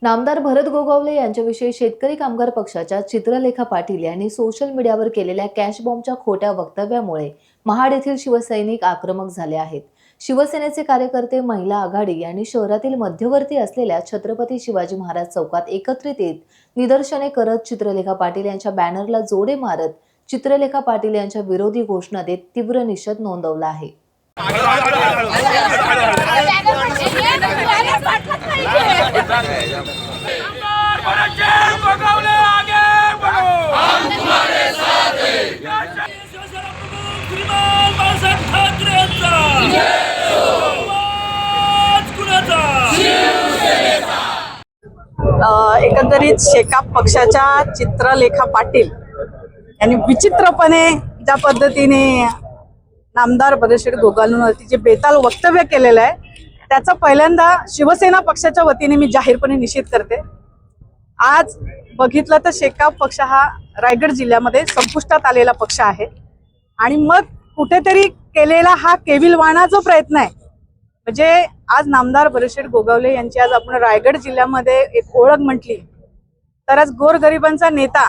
नामदार भरत गोगावले यांच्याविषयी शेतकरी कामगार पक्षाच्या चित्रलेखा पाटील यांनी सोशल मीडियावर केलेल्या कॅश बॉम्बच्या खोट्या वक्तव्यामुळे महाड येथील शिवसैनिक आक्रमक झाले आहेत। शिवसेनेचे कार्यकर्ते महिला आघाडी यांनी शहरातील मध्यवर्ती असलेल्या छत्रपती शिवाजी महाराज चौकात एकत्रित येत निदर्शने करत चित्रलेखा पाटील यांच्या बॅनरला जोडे मारत चित्रलेखा पाटील यांच्या विरोधी घोषणा देत तीव्र निषेध नोंदवला आहे। एकंदरीत शेकाप पक्षाच्या चित्रलेखा पाटील यांनी विचित्रपणे ज्या पद्धतीने नामदार भरत गोगावलेंवरती जे बेताल वक्तव्य केलेलं आहे त्याचा पहिल्यांदा शिवसेना पक्षाच्या वतीने मी जाहीरपणे निषेध करते। आज बघितलं तर शेकाप पक्ष हा रायगड जिल्ह्यामध्ये संपुष्टात आलेला पक्ष आहे आणि मग कुठेतरी केलेला हा केविलवाणा जो प्रयत्न आहे, म्हणजे आज नामदार भरत गोगावले यांची आज आपण रायगड जिल्ह्यामध्ये एक ओळख म्हटली तर आज गोरगरिबांचा नेता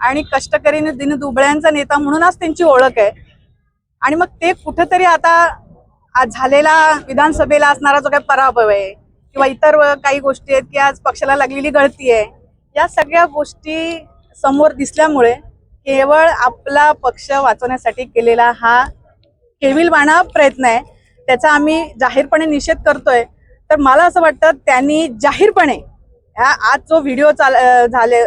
आणि कष्टकरी दिनदुबळ्यांचा नेता म्हणून आज त्यांची ओळख आहे। आणि मग ते कुठेतरी आता आज झालेला विधानसभेला असणारा जो काही पराभव आहे किंवा इतर काही गोष्टी आहेत की आज पक्षाला लागलेली गळती आहे, या सगळ्या गोष्टी समोर दिसल्यामुळे केवळ आपला पक्ष वाचवण्यासाठी केलेला हा केविलवाणा प्रयत्न आहे, त्याचा आम्ही जाहीरपणे निषेध करतोय। तर मला असं वाटतं त्यांनी जाहीरपणे आज जो व्हिडिओ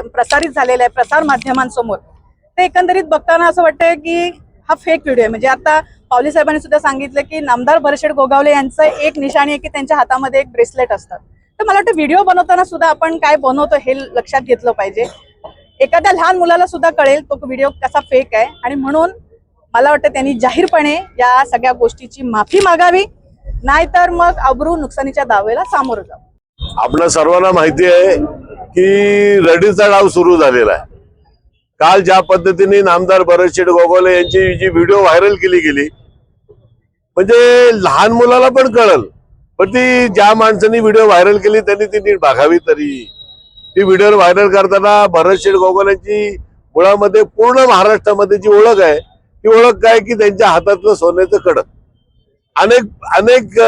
प्रसारित झालेला आहे प्रसार माध्यमांसमोर, ते एकंदरीत बघताना असं वाटतंय की हा फेक व्हिडिओ आहे। म्हणजे आता पावले साहेबांनी सुद्धा सांगितलं की नामदार भरत गोगावले यांचं एक निशाणी आहे की त्यांच्या हातामध्ये एक ब्रेसलेट असतात। तर मला वाटतं व्हिडिओ बनवताना सुद्धा आपण काय बनवतो हे लक्षात घेतलं पाहिजे। एखाद्या लहान मुलाला सुद्धा कळेल तो व्हिडिओ कसा फेक आहे आणि म्हणून मला वाटतं त्यांनी जाहीरपणे या सगळ्या गोष्टीची माफी मागावी, नाहीतर मग अब्रू नुकसानीच्या दावेला सामोरं जावं। आपल्या सर्वांना माहिती आहे की रडीचा डाव सुरू झालेला आहे। काल ज्या पद्धतीने नामदार भरत गोगावले यांची जी व्हिडिओ व्हायरल केली गेली, म्हणजे लहान मुलाला पण कळल, पण ती ज्या माणसांनी व्हिडिओ व्हायरल केली त्यांनी ती नीट बघावी तरी। ती व्हिडिओ व्हायरल करताना भरत गोगावलेंची मुळामध्ये पूर्ण महाराष्ट्रामध्ये जी ओळख आहे ती ओळख काय की त्यांच्या हातातलं सोन्याचं कडक। अनेक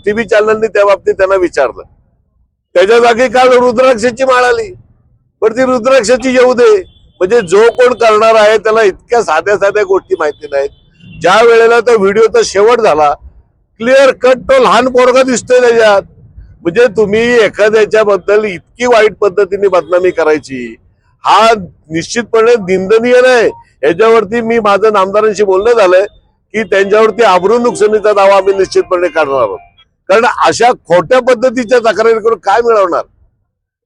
टीव्ही चॅनलनी त्या बाबतीत त्यांना विचारलं, त्याच्या जागी काल रुद्राक्षाची माळ आली, पण ती रुद्राक्षाची येऊ दे, म्हणजे जो कोण करणार आहे त्याला इतक्या साध्या साध्या गोष्टी माहिती नाहीत। ज्या वेळेला तो व्हिडिओचा शेवट झाला, क्लिअर कट तो लहान पोरगा दिसतोय त्याच्यात, म्हणजे तुम्ही एखाद्याच्या बद्दल इतकी वाईट पद्धतीने बदनामी करायची हा निश्चितपणे निंदनीय नाही। याच्यावरती मी माझं नामदारांशी बोलणं झालंय की त्यांच्यावरती आबरू नुकसानीचा दावा आम्ही निश्चितपणे काढणार आहोत, कारण अशा खोट्या पद्धतीच्या तक्रारी करून काय मिळवणार?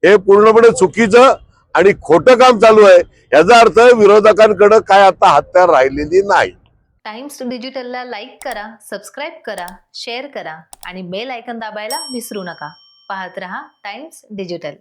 हे पूर्णपणे चुकीचं आणि खोटं काम चालू आहे। याचा अर्थ विरोधकांकडे काय आता हत्यार राहिलेली नाही। टाइम्स डिजिटलला लाईक करा, सबस्क्राईब करा, शेअर करा आणि बेल आयकॉन दाबायला विसरू नका। पाहत रहा टाइम्स डिजिटल।